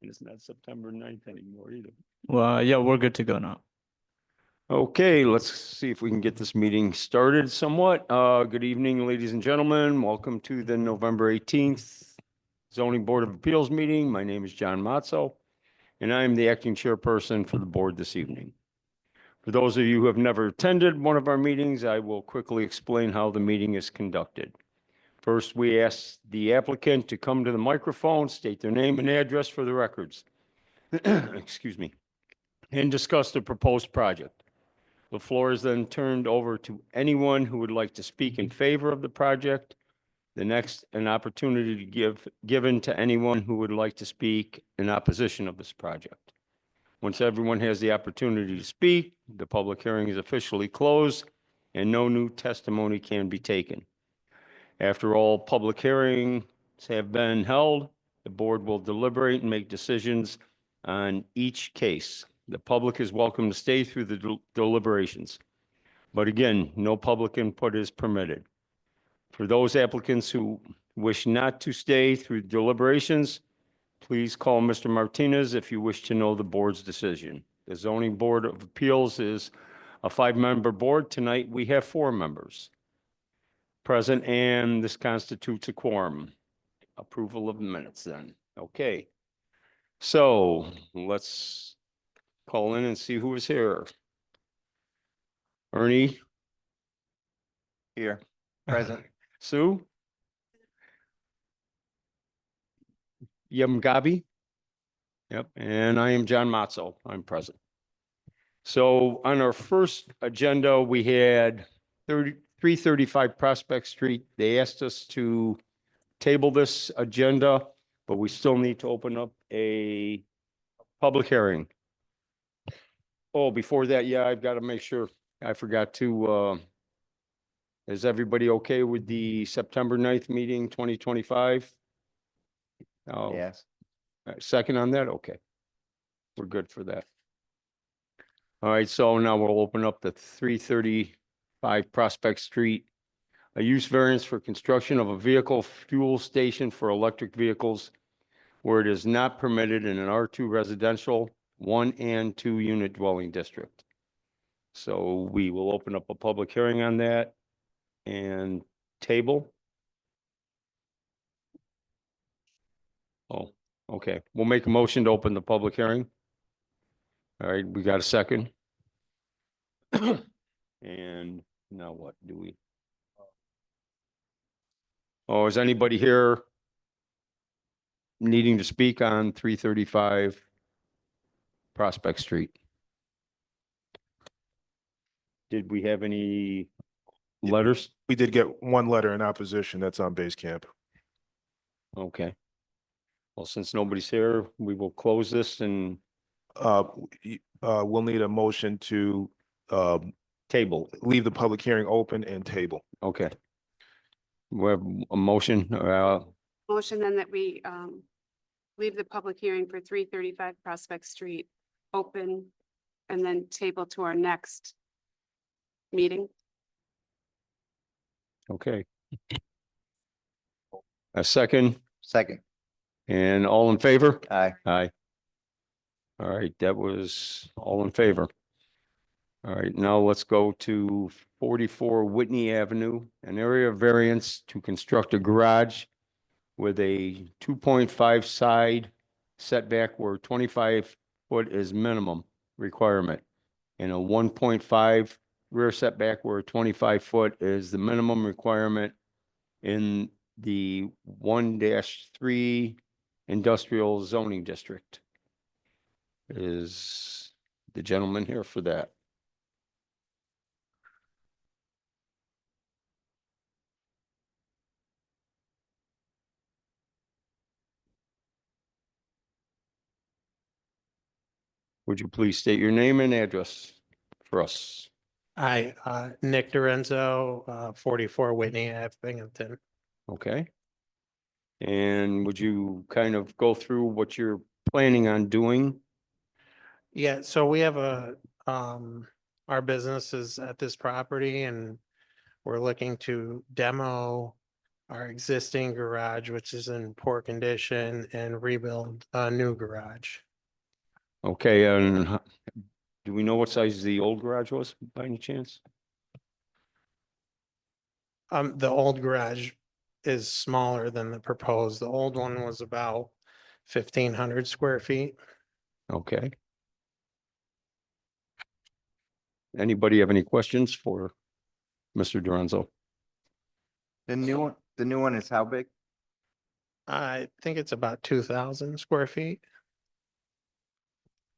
It's not September 9th anymore either. Well, yeah, we're good to go now. Okay, let's see if we can get this meeting started somewhat. Good evening, ladies and gentlemen. Welcome to the November 18th Zoning Board of Appeals meeting. My name is John Matzo, and I am the acting chairperson for the board this evening. For those of you who have never attended one of our meetings, I will quickly explain how the meeting is conducted. First, we ask the applicant to come to the microphone, state their name and address for the records. Excuse me, and discuss the proposed project. The floor is then turned over to anyone who would like to speak in favor of the project. The next, an opportunity to given to anyone who would like to speak in opposition of this project. Once everyone has the opportunity to speak, the public hearing is officially closed and no new testimony can be taken. After all public hearings have been held, the board will deliberate and make decisions on each case. The public is welcome to stay through the deliberations. But again, no public input is permitted. For those applicants who wish not to stay through deliberations, please call Mr. Martinez if you wish to know the board's decision. The Zoning Board of Appeals is a 5-member board. Tonight, we have 4 members present, and this constitutes a quorum. Approval of the minutes then. Okay. So let's call in and see who is here. Ernie? Here, present. Sue? Yamgabi? Yep, and I am John Matzo. I'm present. So on our first agenda, we had 335 Prospect Street. They asked us to table this agenda, but we still need to open up a public hearing. Oh, before that, yeah, I've got to make sure. I forgot to, is everybody okay with the September 9th meeting, 2025? Oh, Yes. second on that? Okay. We're good for that. All right, so now we'll open up the 335 Prospect Street. A use variance for construction of a vehicle fuel station for electric vehicles where it is not permitted in an R2 residential 1 and 2 unit dwelling district. So we will open up a public hearing on that and table. Oh, okay. We'll make a motion to open the public hearing. All right, we got a second. And now what do we? Oh, is anybody here needing to speak on 335 Prospect Street? Did we have any letters? We did get one letter in opposition that's on base camp. Okay. Well, since nobody's here, we will close this and We'll need a motion to table. leave the public hearing open and table. Okay. We have a motion, Motion then that we leave the public hearing for 335 Prospect Street open and then table to our next meeting. okay. A second, Second. and all in favor? Aye. Aye. All right, that was all in favor. All right, now let's go to 44 Whitney Avenue, an area variance to construct a garage with a 2.5 side setback where 25 foot is minimum requirement, and a 1.5 rear setback where 25 foot is the minimum requirement in the 1-3 industrial zoning district. Is the gentleman here for that? Would you please state your name and address for us? Hi, Nick Dorenzo, 44 Whitney Ave, Binghamton. Okay. And would you kind of go through what you're planning on doing? Yeah, so we have our business is at this property and we're looking to demo our existing garage, which is in poor condition, and rebuild a new garage. Okay, and do we know what size the old garage was by any chance? The old garage is smaller than the proposed. The old one was about 1,500 square feet. Okay. Anybody have any questions for Mr. Duranzo? The new one is how big? I think it's about 2,000 square feet,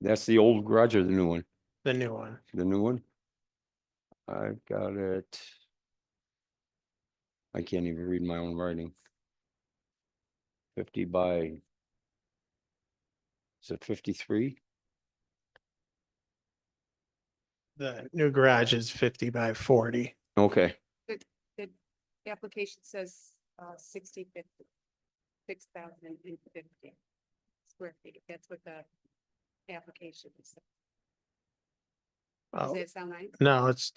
That's the old garage or the new one? the new one. The new one? I've got it. I can't even read my own writing. 50 by, is it 53? The new garage is 50 by 40. Okay, The application says 6,050 square feet. That's what the application is. Does Oh, that sound right? no, it's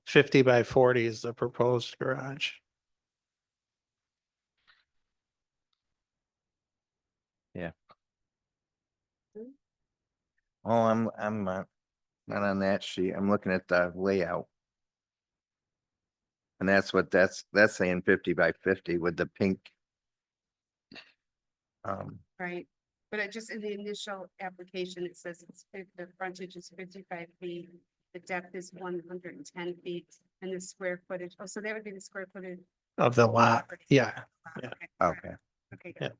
50 by 40 is the proposed garage. Oh, I'm not on that sheet. I'm looking at the layout. And that's saying 50 by 50 with the pink. Right, but it just in the initial application, it says the frontage is 55 feet. The depth is 110 feet and the square footage, oh, so that would be the square footage. Of the lot, yeah. Yeah. Okay. Okay, Yeah. good.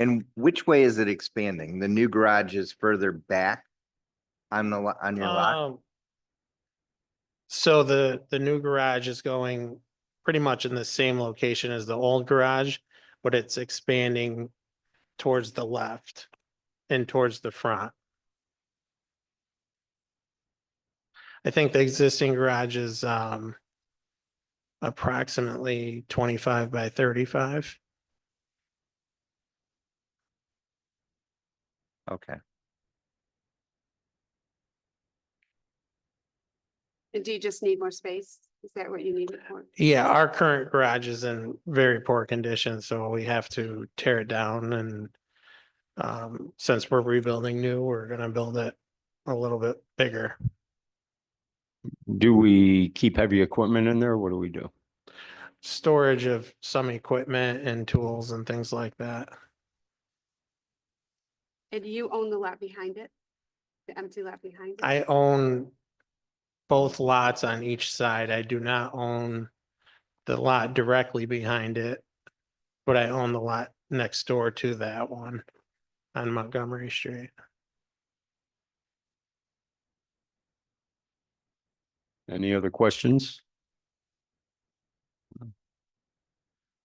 And which way is it expanding? The new garage is further back on on your lot? So the new garage is going pretty much in the same location as the old garage, but it's expanding towards the left and towards the front. I think the existing garage is approximately 25 by 35. Okay. And do you just need more space? Is that what you need it for? Yeah, our current garage is in very poor condition, so we have to tear it down and since we're rebuilding new, we're gonna build it a little bit bigger. do we keep heavy equipment in there? What do we do? Storage of some equipment and tools and things like that. And do you own the lot behind it? The empty lot behind it? I own both lots on each side. I do not own the lot directly behind it, but I own the lot next door to that one on Montgomery Street. Any other questions?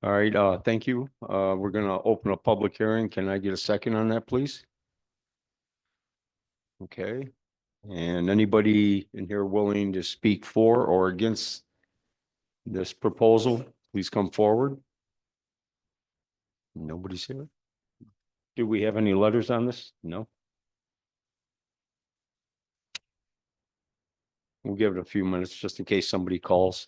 All right, thank you. We're gonna open a public hearing. Can I get a second on that, please? Okay, and anybody in here willing to speak for or against this proposal, please come forward. Nobody's here. Do we have any letters on this? No. We'll give it a few minutes just in case somebody calls.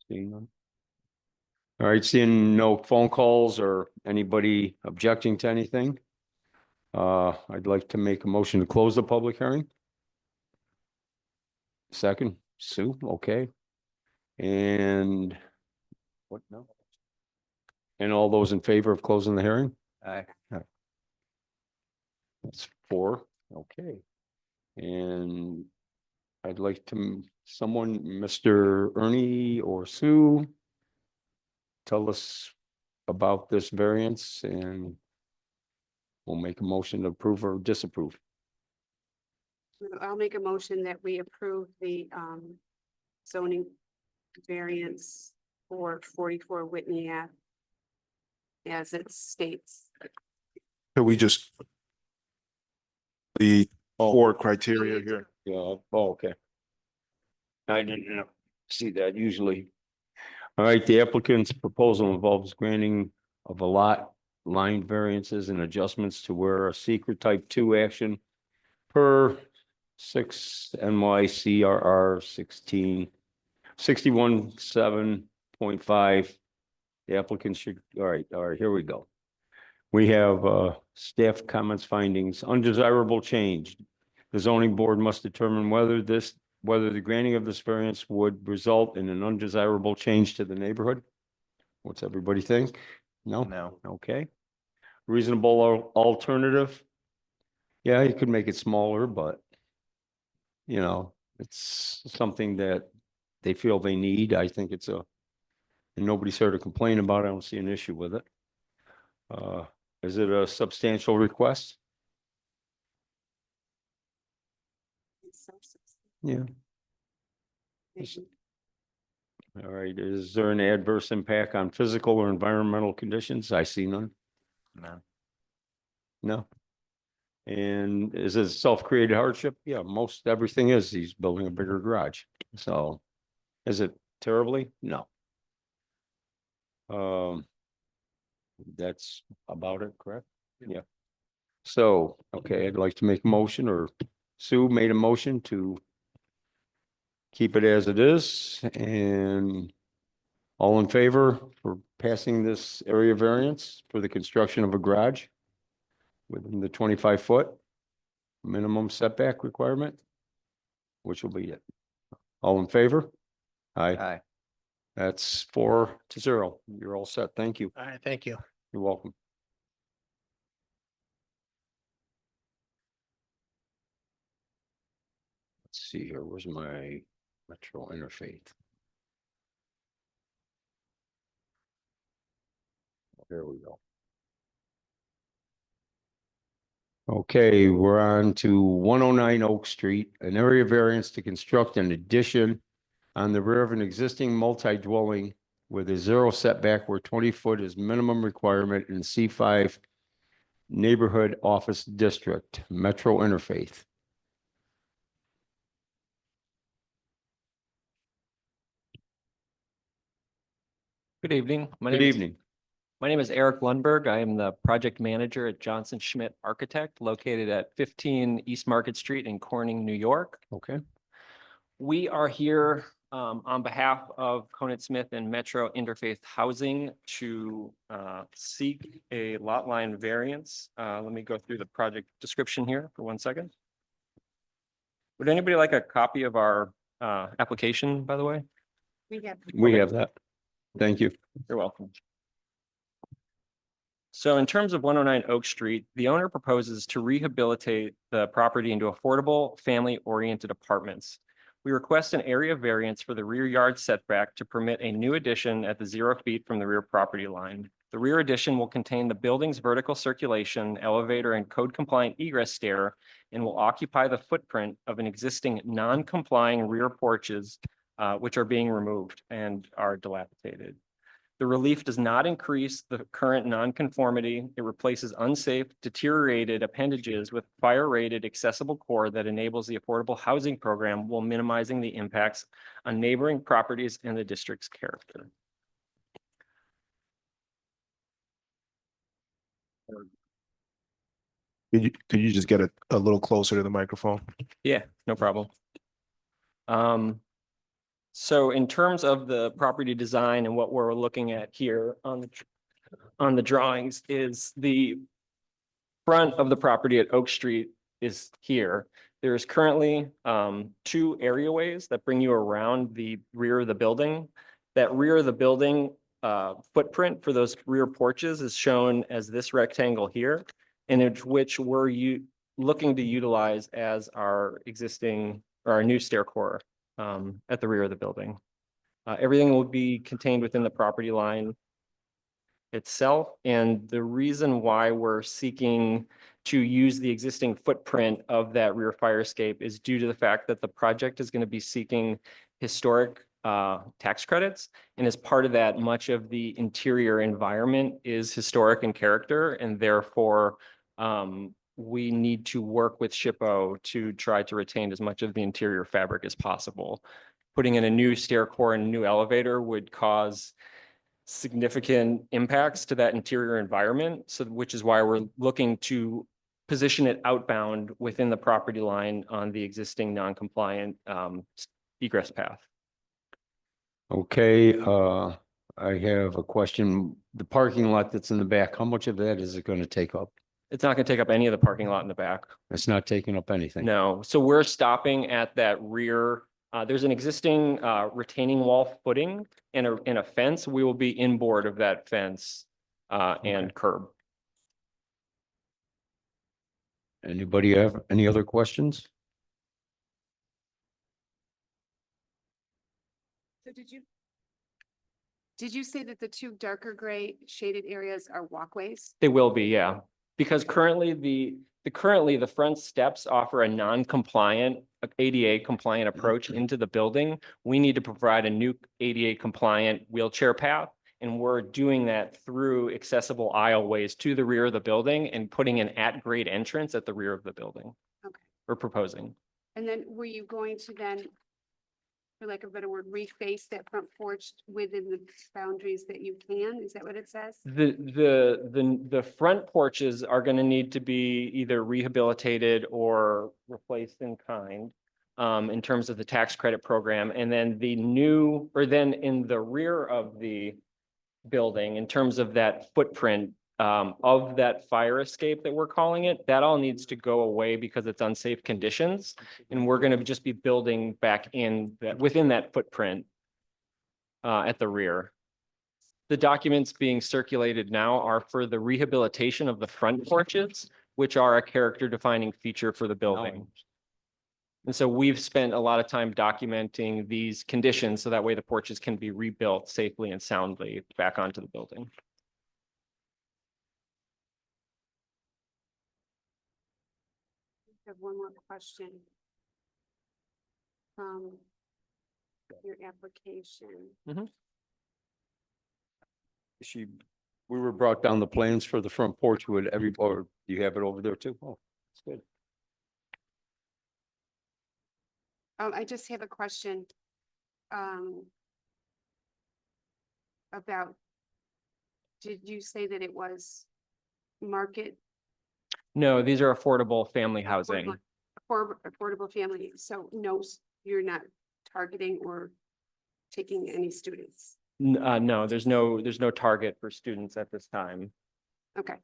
Seeing none. All right, seeing no phone calls or anybody objecting to anything. I'd like to make a motion to close the public hearing. Second, Sue, okay. And what now? And all those in favor of closing the hearing? Aye. That's 4, okay. And I'd like to, someone, Mr. Ernie or Sue, tell us about this variance and we'll make a motion to approve or disapprove. I'll make a motion that we approve the zoning variance for 44 Whitney Ave as it states. Can we just the four criteria here? Yeah, oh, okay. I didn't see that usually. All right, the applicant's proposal involves granting of a lot line variances and adjustments to where a secret type 2 action per 6 NYCRR 61.7.5. The applicant should, all right, here we go. We have staff comments, findings, undesirable change. The zoning board must determine whether the granting of this variance would result in an undesirable change to the neighborhood. What's everybody think? No? No. Okay. Reasonable alternative? Yeah, you could make it smaller, but you know, it's something that they feel they need. I think it's and nobody's here to complain about it. I don't see an issue with it. Is it a substantial request? Yeah. All right, is there an adverse impact on physical or environmental conditions? I see none. No. No. And is it self-created hardship? Yeah, most everything is. He's building a bigger garage. So is it terribly? No. That's about it, correct? Yeah. So, okay, I'd like to make a motion, or Sue made a motion to keep it as it is, and all in favor for passing this area variance for the construction of a garage within the 25-foot minimum setback requirement, which will be it. All in favor? Aye. Aye. That's 4-0. You're all set. Thank you. All right, thank you. You're welcome. Let's see here. Where's my Metro Interfaith? There we go. Okay, we're on to 109 Oak Street, an area variance to construct an addition on the rear of an existing multi-dwelling with a 0 setback where 20 foot is minimum requirement in C5 Neighborhood Office District, Metro Interfaith. Good evening. Good evening. My name is Eric Lundberg. I am the project manager at Johnson Schmidt Architect located at 15 East Market Street in Corning, New York. Okay. We are here on behalf of Conant Smith and Metro Interfaith Housing to seek a lot line variance. Let me go through the project description here for 1 second. Would anybody like a copy of our application, by the way? We have that. Thank you. You're welcome. So in terms of 109 Oak Street, the owner proposes to rehabilitate the property into affordable, family-oriented apartments. We request an area variance for the rear yard setback to permit a new addition at the 0 feet from the rear property line. The rear addition will contain the building's vertical circulation, elevator, and code-compliant egress stair, and will occupy the footprint of an existing non-complying rear porches, which are being removed and are dilapidated. The relief does not increase the current nonconformity. It replaces unsafe, deteriorated appendages with fire-rated accessible core that enables the affordable housing program while minimizing the impacts on neighboring properties and the district's character. Could you just get a little closer to the microphone? Yeah, no problem. So in terms of the property design and what we're looking at here on the drawings is the front of the property at Oak Street is here. There's currently 2 areaways that bring you around the rear of the building. That rear of the building footprint for those rear porches is shown as this rectangle here, and which we're looking to utilize as our existing or our new stair core at the rear of the building. Everything will be contained within the property line. itself. And the reason why we're seeking to use the existing footprint of that rear fire escape is due to the fact that the project is going to be seeking historic tax credits. And as part of that, much of the interior environment is historic in character, and therefore we need to work with SHPO to try to retain as much of the interior fabric as possible. Putting in a new stair core and a new elevator would cause significant impacts to that interior environment. So, which is why we're looking to position it outbound within the property line on the existing non-compliant egress path. Okay, I have a question. The parking lot that's in the back, how much of that is it going to take up? It's not going to take up any of the parking lot in the back. It's not taking up anything. No, so we're stopping at that rear. There's an existing retaining wall footing and a fence. We will be inboard of that fence and curb. Anybody have any other questions? So did you say that the two darker gray shaded areas are walkways? They will be, yeah. Because currently the front steps offer a non-compliant ADA compliant approach into the building. We need to provide a new ADA compliant wheelchair path. And we're doing that through accessible aisleways to the rear of the building and putting an at-grade entrance at the rear of the building. Okay. We're proposing. And then were you going to then, for lack of a better word, reface that front porch within the boundaries that you can? Is that what it says? The front porches are going to need to be either rehabilitated or replaced in kind in terms of the tax credit program. And then then in the rear of the building, in terms of that footprint of that fire escape that we're calling it, that all needs to go away because it's unsafe conditions. And we're going to just be building back in that within that footprint at the rear. The documents being circulated now are for the rehabilitation of the front porches, which are a character defining feature for the building. And so we've spent a lot of time documenting these conditions so that way the porches can be rebuilt safely and soundly back onto the building. I have one more question. Your application. We were brought down the plans for the front porch with or do you have it over there too? Oh, that's good. I just have a question. About, did you say that it was market? No, these are affordable family housing. Affordable family, so no, you're not targeting or taking any students? No, there's no target for students at this time. Okay.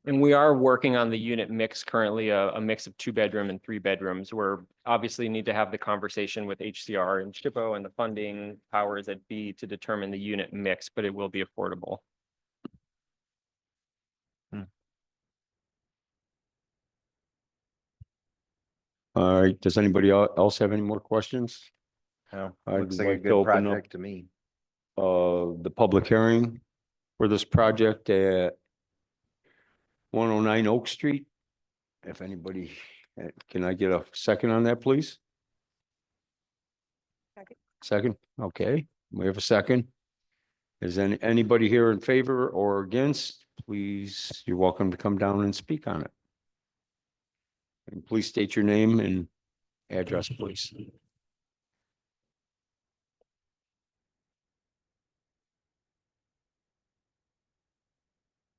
And we are working on the unit mix currently, a mix of 2-bedroom and 3 bedrooms. We're obviously need to have the conversation with HCR and SHPO and the funding powers that be to determine the unit mix, but it will be affordable. All right, does anybody else have any more questions? No, I'd looks like a like to good open up, project to me. The public hearing for this project at 109 Oak Street. If anybody, can I get a second on that, please? Second, okay, we have a second. Is anybody here in favor or against? Please, you're welcome to come down and speak on it. And please state your name and address, please.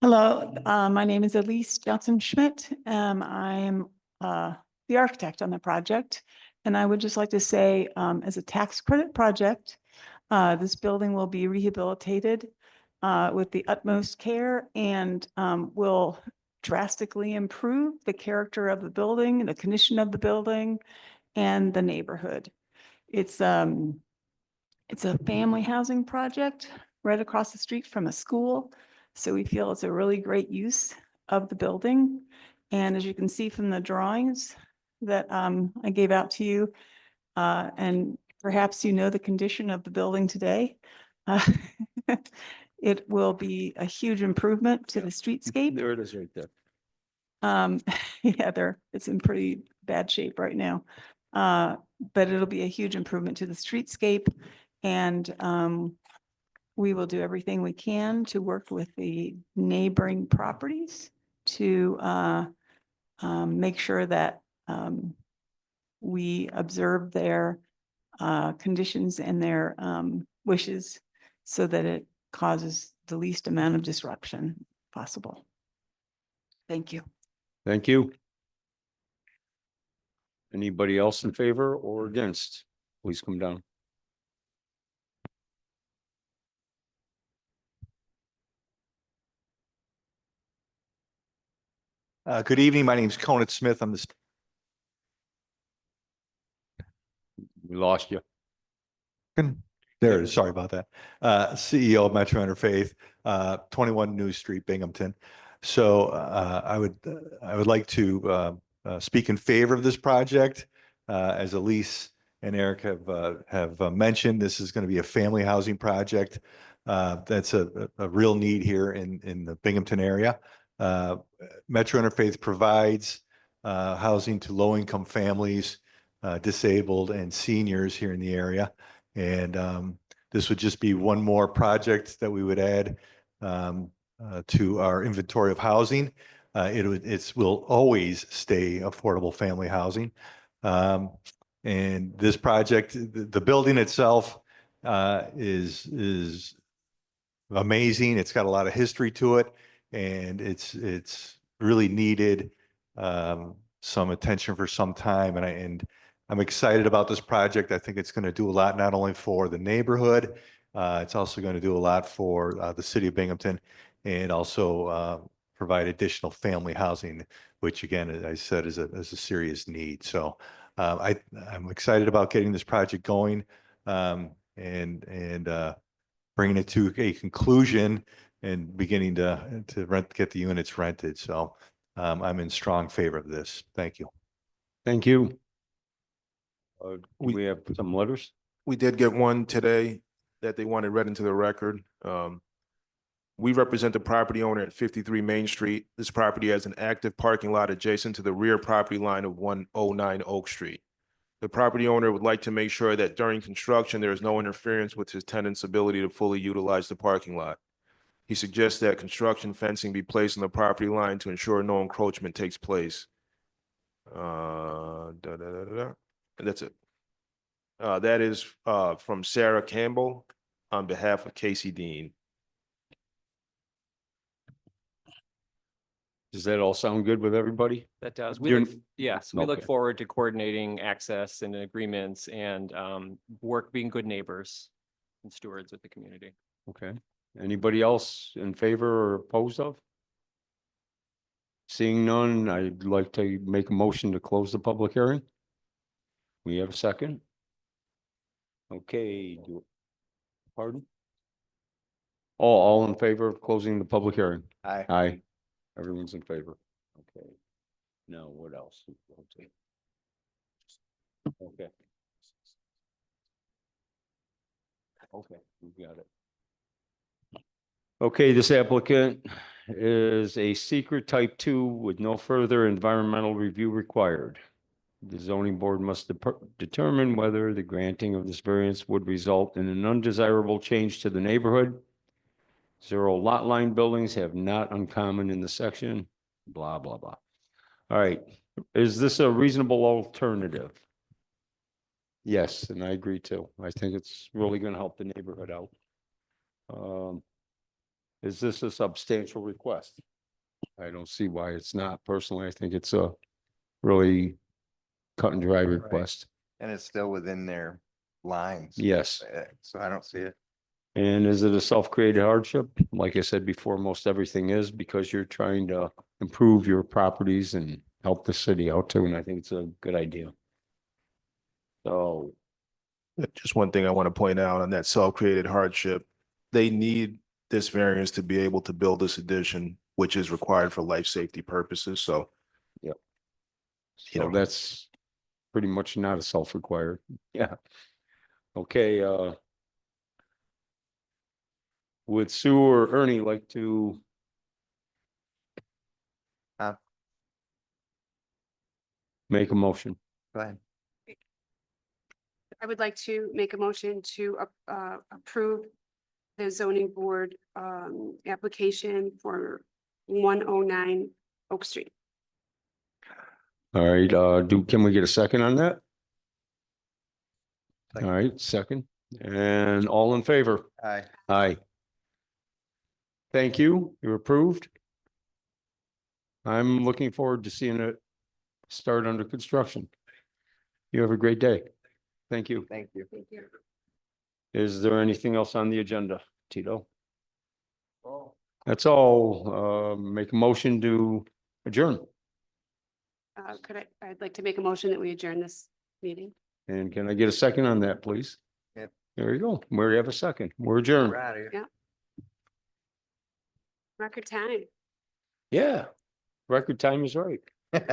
Hello, my name is Elise Johnson-Schmidt. I'm the architect on the project. And I would just like to say, as a tax credit project, this building will be rehabilitated with the utmost care and will drastically improve the character of the building, the condition of the building, and the neighborhood. It's a family housing project right across the street from a school. So we feel it's a really great use of the building. And as you can see from the drawings that I gave out to you, and perhaps you know the condition of the building today. Uh, It will be a huge improvement to the streetscape. There it is right there. Yeah, it's in pretty bad shape right now. But it'll be a huge improvement to the streetscape. And we will do everything we can to work with the neighboring properties to make sure that we observe their conditions and their wishes so that it causes the least amount of disruption possible. Thank you. Thank you. Anybody else in favor or against? Please come down. Good evening. My name is Conan Smith. I'm the We lost you. there it is. Sorry about that. CEO of Metro Interfaith, 21 New Street, Binghamton. So I would like to speak in favor of this project. As Elise and Eric have mentioned, this is going to be a family housing project. That's a real need here in the Binghamton area. Metro Interfaith provides housing to low-income families, disabled and seniors here in the area. And this would just be one more project that we would add to our inventory of housing. It will always stay affordable family housing. And this project, the building itself is amazing. It's got a lot of history to it, and it's really needed some attention for some time. And I'm excited about this project. I think it's going to do a lot, not only for the neighborhood, it's also going to do a lot for the city of Binghamton, and also provide additional family housing, which again, as I said, is a serious need. So I'm excited about getting this project going and bringing it to a conclusion and beginning to get the units rented. So I'm in strong favor of this. Thank you. Thank you. We have some letters. We did get one today that they wanted read into the record. We represent the property owner at 53 Main Street. This property has an active parking lot adjacent to the rear property line of 109 Oak Street. The property owner would like to make sure that during construction, there is no interference with his tenant's ability to fully utilize the parking lot. He suggests that construction fencing be placed on the property line to ensure no encroachment takes place. And that's it. That is from Sarah Campbell on behalf of Casey Dean. Does that all sound good with everybody? That does. Yes, we look Okay. forward to coordinating access and agreements and being good neighbors and stewards with the community. Okay. Anybody else in favor or opposed of? Seeing none, I'd like to make a motion to close the public hearing. We have a second? Okay. Pardon? All in favor of closing the public hearing? Aye. Aye. Everyone's in favor. Okay. Now, what else? Okay. Okay, we got it. Okay, this applicant is a secret type 2 with no further environmental review required. The zoning board must determine whether the granting of this variance would result in an undesirable change to the neighborhood. 0 lot line buildings have not uncommon in the section, blah, blah, blah. All right, is this a reasonable alternative? Yes, and I agree too. I think it's really going to help the neighborhood out. Is this a substantial request? I don't see why it's not. Personally, I think it's a really cut and dry request. And it's still within their lines. Yes. So I don't see it. And is it a self-created hardship? Like I said before, most everything is, because you're trying to improve your properties and help the city out too. And I think it's a good idea. So, Just one thing I want to point out on that self-created hardship, they need this variance to be able to build this addition, which is required for life safety purposes. So, so that's pretty much not a self-required. Yeah. Okay, would Sue or Ernie like to? Uh. Make a motion? Go ahead. I would like to make a motion to approve the zoning board application for 109 Oak Street. All right, can we get a second on that? All Second. right, second, and all in favor? Aye. Aye. Thank you, you're approved. I'm looking forward to seeing it start under construction. You have a great day. Thank you. Thank you. Thank you. Is there anything else on the agenda, Tito? That's all. Make a motion to adjourn. I'd like to make a motion that we adjourn this meeting. And can I get a second on that, please? Yep. There you go. We have a second. We're adjourned. We're out of here. Yeah. Record time. Yeah. Record time is right.